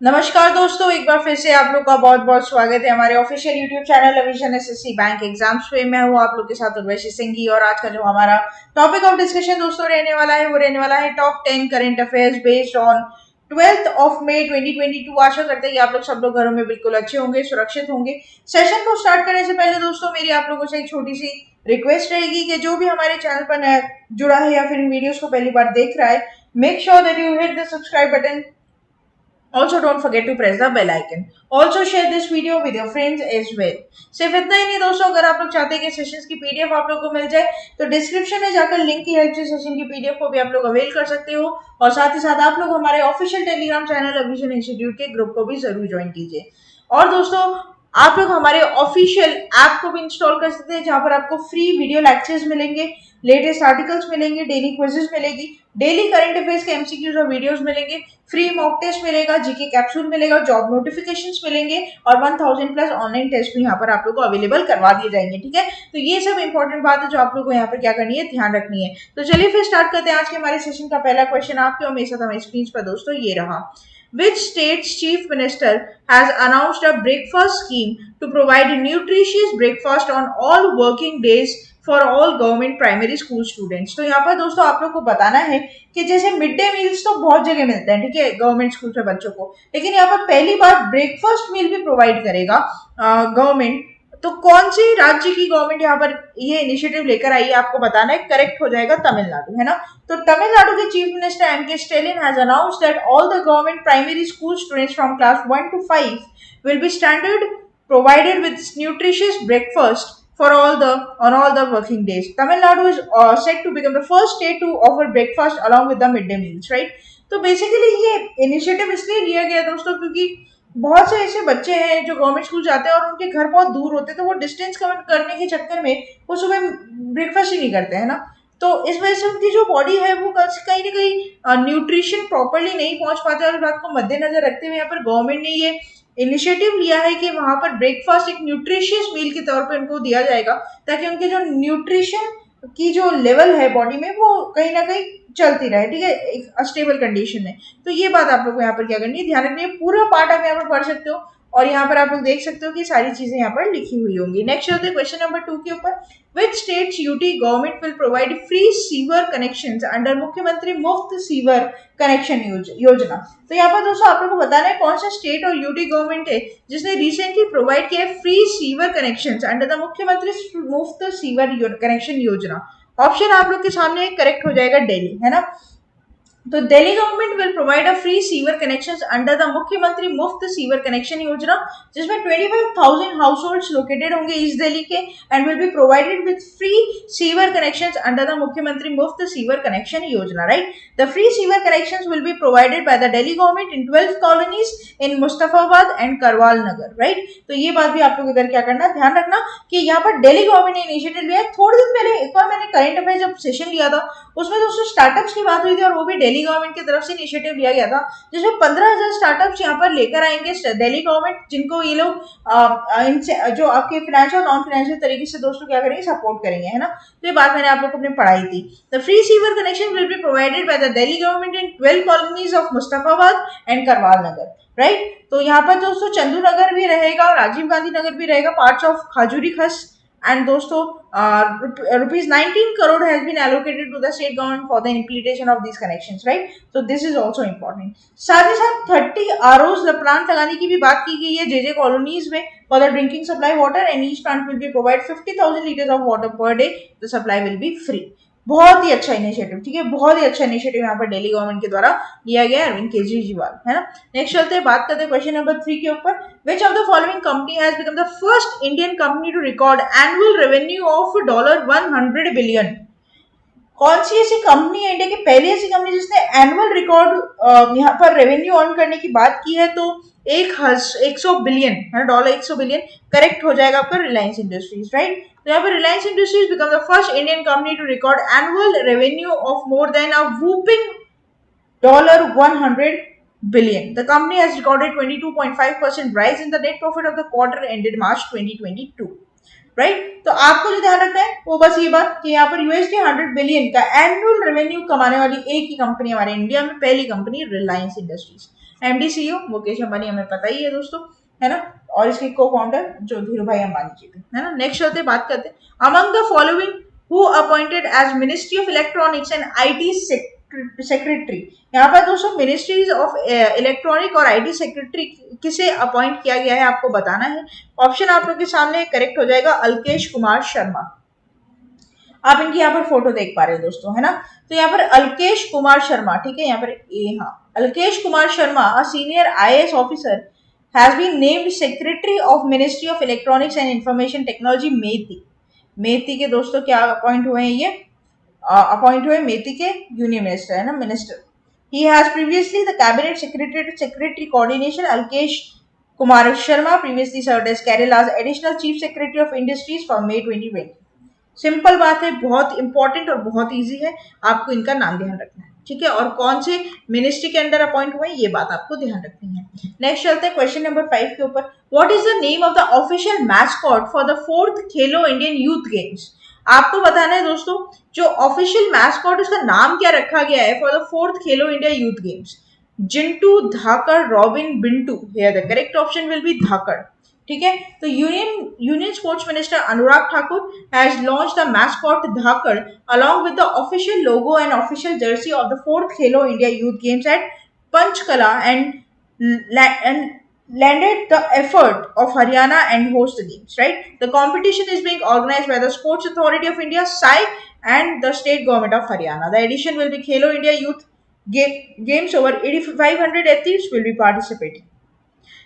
नमस्कार दोस्तों, एक बार फिर से आप लोग का बहुत बहुत स्वागत है हमारे official YouTube channel revision SSC bank exams पे। मैं हूँ आप लोग के साथ उर्वशी सिंह ही, और आज का जो हमारा टॉपिक ऑफ डिस्कशन दोस्तों रहने वाला है वो रहने वाला है top 10 current affairs based on 12th of May 2022। आशा करते हैं कि आप लोग सब लोग घरों में बिल्कुल अच्छे होंगे, सुरक्षित होंगे। सेशन को स्टार्ट करने से पहले दोस्तों मेरी आप लोगों से एक छोटी सी रिक्वेस्ट रहेगी कि जो भी हमारे चैनल पर नया जुड़ा है या फिर इन वीडियोस को पहली बार देख रहा है, make sure that you hit the subscribe button. Also, don't forget to press the bell icon. Also, share this video with your friends as well. सिर्फ इतना ही नहीं दोस्तों, अगर आप लोग चाहते हैं कि सेशंस की पीडीएफ आप लोग को मिल जाए तो डिस्क्रिप्शन में जाकर लिंक की हेल्प से सेशन की पीडीएफ को भी आप लोग अवेल कर सकते हो। और साथ ही साथ आप लोग हमारे ऑफिशियल टेलीग्राम चैनल अविजन इंस्टीट्यूट के ग्रुप को भी जरूर ज्वाइन कीजिए। और दोस्तों, आप लोग हमारे ऑफिशियल ऐप को भी इंस्टॉल कर सकते हैं, जहां पर आपको फ्री वीडियो लेक्चर्स मिलेंगे, लेटेस्ट आर्टिकल्स मिलेंगे, डेली क्विजेस मिलेगी, डेली करंट अफेयर्स के एमसीक्यूज और वीडियोस मिलेंगे, फ्री मॉक टेस्ट मिलेगा, जीके कैप्सूल मिलेगा, जॉब नोटिफिकेशंस मिलेंगे और 1000 प्लस ऑनलाइन टेस्ट भी यहाँ पर आप लोग को अवेलेबल करवा दिए जाएंगे। ठीक है, तो ये सब इंपॉर्टेंट बात है जो आप लोग को यहाँ पर क्या करनी है, ध्यान रखनी है। तो चलिए फिर स्टार्ट करते हैं आज के हमारे सेशन का पहला क्वेश्चन आपके और मेरे साथ हमारे स्क्रीन पर दोस्तों ये रहा। Which state's chief minister has announced a breakfast scheme to provide nutritious breakfast on all working days for all government primary school students? तो यहाँ पर दोस्तों आप लोग को बताना है कि जैसे मिड डे मील्स तो बहुत जगह मिलते हैं, ठीक है, गवर्नमेंट स्कूल में बच्चों को, लेकिन यहाँ पर पहली बार ब्रेकफास्ट मील भी प्रोवाइड करेगा गवर्नमेंट। तो कौन सी राज्य की गवर्नमेंट यहाँ पर ये इनिशिएटिव लेकर आई है आपको बताना है। करेक्ट हो जाएगा तमिलनाडु, है ना। तो तमिलनाडु के chief minister MK. Stalin has announced that all the government primary school students from class 1 to 5 will be standard provided with nutritious breakfast for all the working days. Tamil Nadu is set to become the first state to offer breakfast along with the midday meals, right? तो basically ये initiative इसलिए लिया गया दोस्तों क्योंकि बहुत से ऐसे बच्चे हैं जो गवर्नमेंट स्कूल जाते हैं और उनके घर बहुत दूर होते हैं, तो वो डिस्टेंस कवर करने के चक्कर में वो सुबह ब्रेकफास्ट ही नहीं करते हैं ना। तो इस वजह से उनकी जो बॉडी है वो कहीं ना कहीं न्यूट्रिशन प्रॉपरली नहीं पहुंच पाते, और इस बात को मद्देनजर रखते हुए यहाँ पर गवर्नमेंट ने ये इनिशिएटिव लिया है कि वहां पर ब्रेकफास्ट एक न्यूट्रिशियस मील के तौर पे उनको दिया जाएगा, ताकि उनके जो न्यूट्रिशन की जो लेवल है बॉडी में वो कहीं ना कहीं चलती रहे, ठीक है, एक स्टेबल कंडीशन में। तो ये बात आप लोग को यहाँ पर क्या करनी है, ध्यान रखनी है। पूरा पार्ट आप यहाँ पर पढ़ सकते हो और यहाँ पर आप लोग देख सकते हो कि सारी चीजें यहाँ पर लिखी हुई होंगी। नेक्स्ट होते हैं क्वेश्चन नंबर 2 के ऊपर। Which states UT government will provide free sewer connections under मुख्यमंत्री मुफ्त सीवर कनेक्शन योजना? तो यहाँ पर दोस्तों आप लोग को बताना है कौन सा स्टेट और यूटी गवर्नमेंट है जिसने रिसेंटली प्रोवाइड किया है free sewer connections under the मुख्यमंत्री मुफ्त सीवर कनेक्शन योजना। ऑप्शन आप लोग के सामने करेक्ट हो जाएगा दिल्ली, है ना। तो Delhi government will provide a free sewer connections under the मुख्यमंत्री मुफ्त सीवर कनेक्शन योजना, जिसमें 25,000 हाउस होल्ड्स लोकेटेड होंगे ईस्ट दिल्ली के and will be provided with free sewer connections under the मुख्यमंत्री मुफ्त सीवर कनेक्शन योजना, right. The free sewer connections will be provided by the Delhi government in 12 colonies in Mustafabad and Karwal Nagar, right. तो ये बात भी आप लोग इधर क्या करना, ध्यान रखना कि यहाँ पर दिल्ली गवर्नमेंट ने इनिशिएटिव लिया है। थोड़े दिन पहले एक बार मैंने करंट अफेयर जब सेशन लिया था उसमें दोस्तों स्टार्टअप्स की बात हुई थी, और वो भी दिल्ली गवर्नमेंट की तरफ से इनिशिएटिव लिया गया था, जिसमें 15,000 स्टार्टअप्स यहाँ पर लेकर आएंगे दिल्ली गवर्नमेंट, जिनको ये लोग जो आपके फाइनेंशियल नॉन फाइनेंशियल तरीके से दोस्तों क्या करेंगे, सपोर्ट करेंगे, है ना। तो ये बात मैंने आप लोग को अपने पढ़ाई थी। The free sewer connection will be provided by the Delhi government in 12 colonies of Mustafabad and Karwal Nagar, right. तो यहाँ पर दोस्तों चंदू नगर भी रहेगा, राजीव गांधी नगर भी रहेगा, पार्ट्स ऑफ खाजूरी खस, and दोस्तों rupees 19 crore has been allocated to the state government for the implementation of these connections, right? So this is also important. साथ ही साथ 30 ROs प्लांट लगाने की भी बात की गई है जेजे कॉलोनीज में for the drinking supply water, and each plant will be provide 50,000 liters of water per day. The supply will be free. बहुत ही अच्छा इनिशिएटिव, ठीक है, बहुत ही अच्छा इनिशिएटिव यहाँ पर दिल्ली गवर्नमेंट के द्वारा लिया गया है, अरविंद केजरीवाल, है ना। नेक्स्ट चलते हैं, बात करते हैं क्वेश्चन नंबर 3 के ऊपर। Which of the following company has become the first Indian company to record annual revenue of $100 billion? कौन सी ऐसी कंपनी है इंडिया की पहली ऐसी कंपनी जिसने एनुअल रिकॉर्ड यहाँ पर रेवेन्यू अर्न करने की बात की है? तो 100 बिलियन है, $100 बिलियन करेक्ट हो जाएगा आपका रिलायंस इंडस्ट्रीज, राइट। तो यहाँ पर Reliance Industries become the first Indian company to record annual revenue of more than a whopping $100 billion. The company has recorded 22.5% rise in the net profit of the quarter ended March 2022. Right. तो आपको जो ध्यान रखना है वो बस ये बात कि यहाँ पर यूएसडी 100 बिलियन का एनुअल रेवेन्यू कमाने वाली एक ही कंपनी हमारे इंडिया में, पहली company Reliance industries. MD CEO Mukesh Ambani हमें पता ही है दोस्तों, है ना, और इसके को फाउंडर जो धीरू भाई अंबानी जी थे, है ना। नेक्स्ट चलते बात करते हैं, among the following who appointed as ministry of electronics and IT secretary. यहाँ पर दोस्तों मिनिस्ट्रीज ऑफ इलेक्ट्रॉनिक और आईटी सेक्रेटरी किसे अपॉइंट किया गया है आपको बताना है। ऑप्शन आप लोग के सामने करेक्ट हो जाएगा अल्केश कुमार शर्मा। आप इनकी यहाँ पर फोटो देख पा रहे हो दोस्तों, है ना। तो यहाँ पर अल्केश कुमार शर्मा, ठीक है, यहाँ पर ए, हाँ, Alkesh Kumar Sharma, a senior IAS officer has been named secretary of ministry of electronics and information technology MeitY. MeitY के दोस्तों क्या अपॉइंट हुए हैं, ये अपॉइंट हुए मेथी के यूनियन मिनिस्टर, है ना, minister. He has previously the cabinet secretary to secretary coordination Alkesh Kumar Sharma previously served as Kerala's additional chief secretary of industries from May 2020। Simple बात है, बहुत इंपॉर्टेंट और बहुत इजी है, आपको इनका नाम ध्यान रखना है, ठीक है, और कौन से मिनिस्ट्री के अंदर अपॉइंट हुए ये बात आपको ध्यान रखनी है। नेक्स्ट चलते हैं क्वेश्चन नंबर 5 के ऊपर, what is the name of the official mascot for the 4th Khelo Indian youth games. आपको बताना है दोस्तों, जो ऑफिशियल मैस्कॉट उसका नाम क्या रखा गया है for the 4th Khelo India youth games. Jintu, Dhakad, Robin, Bintu, here the correct option will be Dhakad, ठीक है। तो union sports minister Anurag Thakur has launch the mascot Dhakad along with the official logo and official jersey of the 4th Khelo India Youth Games at Panchkula and landed the effort of Haryana and host the games, right? The competition is being organized by the Sports Authority of India, SAI, and the state government of Haryana. The edition will be Khelo India Youth Games. Over 8,500 athletes will be participating.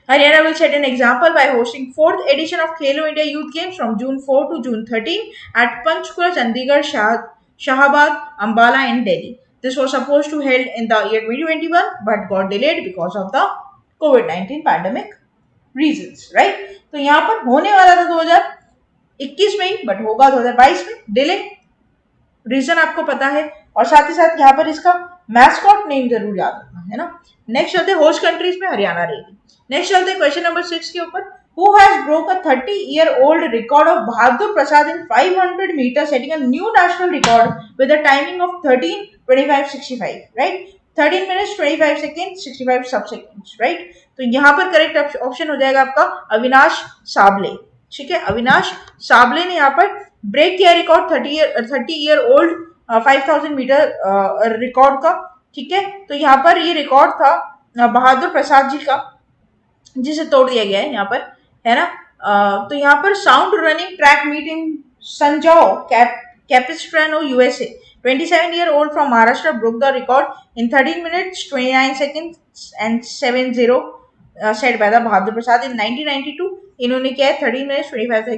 Haryana will set an example by hosting 4th edition of Khelo India Youth Games from June 4 to June 13 at Panchkula, Chandigarh, Shahabad, Ambala and Delhi. This was supposed to held in the year 2021 but got delayed because of the COVID-19 pandemic reasons, right? तो यहाँ पर होने वाला था 2021 में ही, but होगा 2022 में, delay, reason आपको पता है, और साथ ही साथ यहाँ पर इसका मैस्कॉट नेम जरूर याद रखना है ना। नेक्स्ट चलते हैं, होस्ट कंट्रीज में हरियाणा रहेगी। नेक्स्ट चलते हैं क्वेश्चन नंबर 6 के ऊपर, who has broke a 30-year-old record of Bahadur Prasad in 500 metre, setting a new national record with a timing of 13:25:65, right, 13 minutes 25 seconds 65 sub seconds, right. तो यहाँ पर करेक्ट ऑप्शन हो जाएगा आपका अविनाश साबले, ठीक है। अविनाश साबले ने यहाँ पर ब्रेक किया रिकॉर्ड 30-year-old 5000 मीटर रिकॉर्ड का, ठीक है। तो यहाँ पर ये रिकॉर्ड था बहादुर प्रसाद जी का, जिसे तोड़ दिया गया है यहाँ पर, है ना। तो यहाँ पर sound running track meet in San Juan Capistrano USA, 27-year-old from Maharashtra broke the record in 13 minutes 29 seconds and 70 set by the Bahadur Prasad in 1992। इन्होंने क्या है 13 minutes 25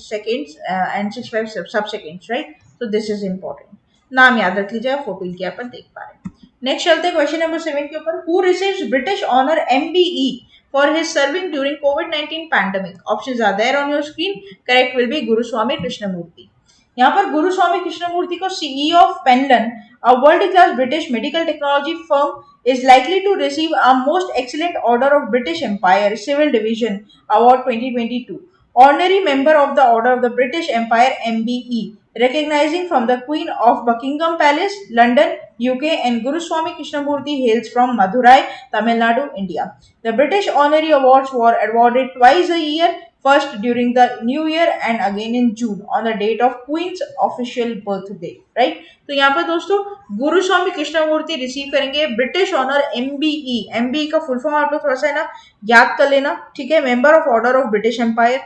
seconds and 65 sub-seconds, right? So this is important, नाम याद रख लीजिए, photo की अपन देख पा रहे हैं। नेक्स्ट चलते हैं क्वेश्चन नंबर 7 के ऊपर, who receives British honour MBE for his serving during COVID-19 pandemic? Options are there on your screen. Correct will be Guruswami Krishnamurti। यहाँ पर गुरुस्वामी कृष्णमूर्ति को CEO of Penlan, a world-class British medical technology firm, is likely to receive a Most Excellent Order of British Empire Civil Division Award 2022. Honorary member of the Order of the British Empire MBE, recognizing from the Queen of Buckingham Palace, London, UK, and Guruswami Krishnamurti hails from Madurai, Tamil Nadu, India. The British honorary awards were awarded twice a year, first during the New Year and again in June on the date of Queen's official birthday, right? तो यहाँ पर दोस्तों Guruswamy Krishnamurthy receive करेंगे British honour MBE। MBE का full form आप लोग थोड़ा सा है ना याद कर लेना, ठीक है, member of order of British empire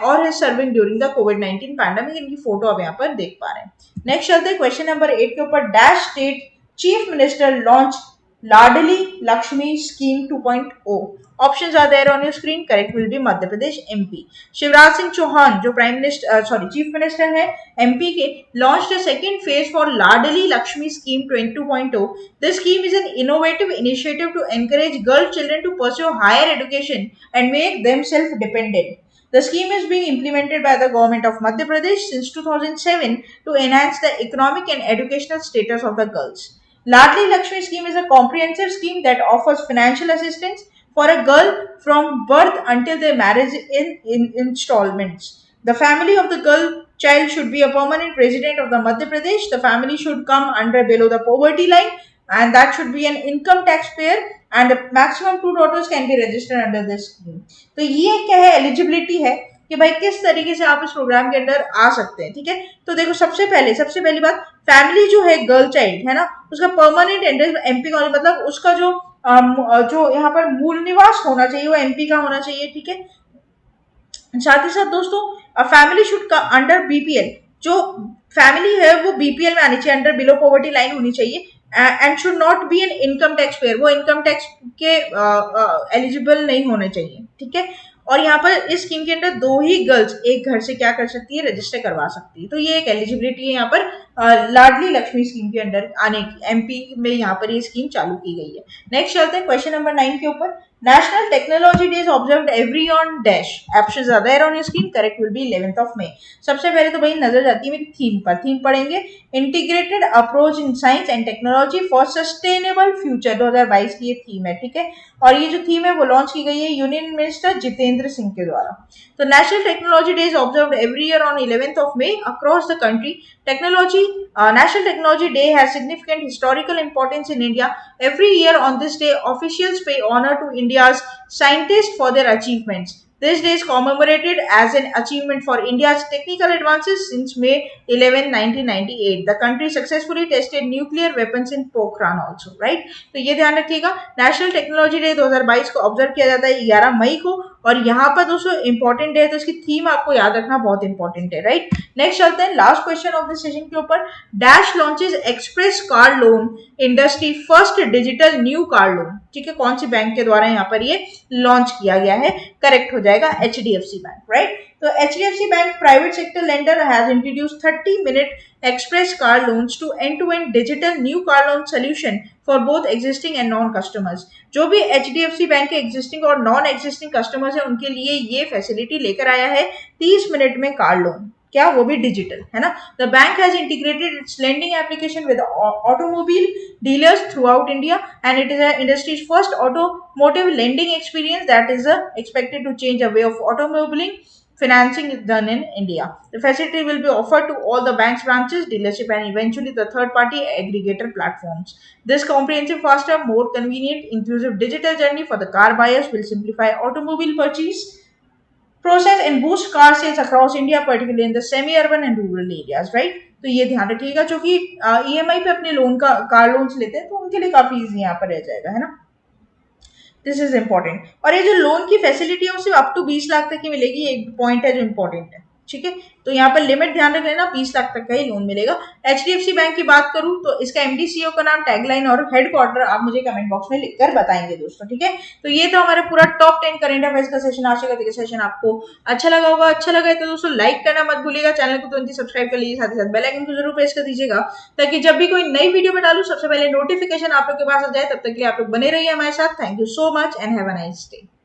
और है serving during the COVID-19 pandemic. इनकी फोटो आप यहाँ पर देख पा रहे हैं। नेक्स्ट चलते हैं क्वेश्चन नंबर 8 के ऊपर, dash state chief minister launch Ladli Lakshmi scheme 2.0। Options are there on your screen. Correct will be Madhya Pradesh MP। Shivraj Singh Chouhan जो चीफ मिनिस्टर है MP के, launched a second phase for Ladli Lakshmi Scheme 2.0। This scheme is an innovative initiative to encourage girl children to pursue higher education and make them self-dependent। The scheme is being implemented by the government of Madhya Pradesh since 2007 to enhance the economic and educational status of the girls। Ladli Lakshmi Scheme is a comprehensive scheme that offers financial assistance for a girl from birth until their marriage in installments। The family of the girl child should be a permanent resident of the Madhya Pradesh। The family should come under below the poverty line and that should be an income taxpayer and maximum 2 daughters can be registered under this scheme. तो ये क्या है, eligibility है कि भाई किस तरीके से आप इस प्रोग्राम के अंदर आ सकते हैं। ठीक है, तो देखो सबसे पहली बात, फैमिली जो है गर्ल चाइल्ड है ना, उसका परमानेंट एड्रेस एमपी का, मतलब उसका जो यहाँ पर मूल निवास होना चाहिए वो एमपी का होना चाहिए। ठीक है, साथ ही साथ दोस्तों, फैमिली शुड का अंडर बीपीएल, जो फैमिली है वो बीपीएल में आनी चाहिए, अंडर बिलो पॉवर्टी लाइन होनी चाहिए, and should not be an income tax payer, वो इनकम टैक्स के एलिजिबल नहीं होने चाहिए। ठीक है, और यहाँ पर इस स्कीम के अंदर 2 ही गर्ल्स एक घर से क्या कर सकती है, रजिस्टर करवा सकती है। तो ये एक एलिजिबिलिटी है यहाँ पर लाडली लक्ष्मी स्कीम के अंदर आने की, एमपी में यहाँ पर ये स्कीम चालू की गई है। नेक्स्ट चलते हैं क्वेश्चन नंबर 9 के ऊपर। National Technology Day is observed every on dash. Options are there on your screen. Correct will be 11th of May. सबसे पहले तो भाई नजर जाती है मेरी थीम पर। थीम पढ़ेंगे integrated approach in science and technology for sustainable future, 2022 की ये थीम है। ठीक है, और ये जो थीम है वो लॉन्च की गई है यूनियन मिनिस्टर जितेंद्र सिंह के द्वारा। तो national technology day is observed every year on 11th of May across the country. National Technology Day has significant historical importance in India. Every year on this day, officials pay honor to India's scientists for their achievements. This day is commemorated as an achievement for India's technical advances since May 11, 1998. The country successfully tested nuclear weapons in Pokhran also, right? तो ये ध्यान रखिएगा, national technology day 2022 को observe किया जाता है 11 मई को, और यहाँ पर दोस्तों इंपॉर्टेंट है तो इसकी थीम आपको याद रखना बहुत इंपॉर्टेंट है, राइट? नेक्स्ट चलते हैं last question of this session के ऊपर। Dash launches express car loan industry first digital new car loan. ठीक है, कौन सी बैंक के द्वारा यहाँ पर ये लॉन्च किया गया है? करेक्ट हो जाएगा एचडीएफसी बैंक, राइट? तो HDFC bank private sector lender has introduced 30-minute express car loans to end-to-end digital new car loan solution for both existing and non customers। जो भी एचडीएफसी बैंक के existing और non existing customers है उनके लिए ये facility लेकर आया है 30 मिनट में कार लोन, क्या वो भी डिजिटल, है ना? The bank has integrated it's lending application with automobile dealers through out India and it is industries first automotive lending experience that is expected to change a way of automobiling financing is done in India. The facility will be offered to all the bank's branches, dealership, and eventually the third-party aggregator platforms. This comprehensive, faster, more convenient, inclusive digital journey for the car buyers will simplify automobile purchase process and boost car sales across India, particularly in the semi-urban and rural areas, right? तो ये ध्यान रखिएगा, जो कि EMI पे अपने loan का car loans लेते हैं तो उनके लिए काफी इजी यहाँ पर रह जाएगा, है ना? This is important. और ये जो लोन की फैसिलिटी है वो सिर्फ अप टू 20 लाख तक की मिलेगी, एक पॉइंट है जो इंपॉर्टेंट है। ठीक है, तो यहाँ पर लिमिट ध्यान रख लेना, 20 लाख तक का ही लोन मिलेगा। एचडीएफसी बैंक की बात करूं तो इसका एमडी सीईओ का नाम, टैगलाइन और हेडक्वार्टर आप मुझे कमेंट बॉक्स में लिखकर बताएंगे दोस्तों। ठीक है, तो ये तो हमारा पूरा टॉप 10 करंट अफेयर्स का सेशन। आशा करते हैं सेशन आपको अच्छा लगा होगा। अच्छा लगा तो दोस्तों लाइक करना मत भूलिएगा, चैनल को तुरंत सब्सक्राइब कर लीजिए, साथ ही साथ बेल आइकन को जरूर प्रेस कर दीजिएगा ताकि जब भी कोई नई वीडियो में डालू सबसे पहले नोटिफिकेशन आप लोग के पास आ जाए। तब तक के लिए आप लोग बने रहिए हमारे साथ। Thank you so much and have a nice day.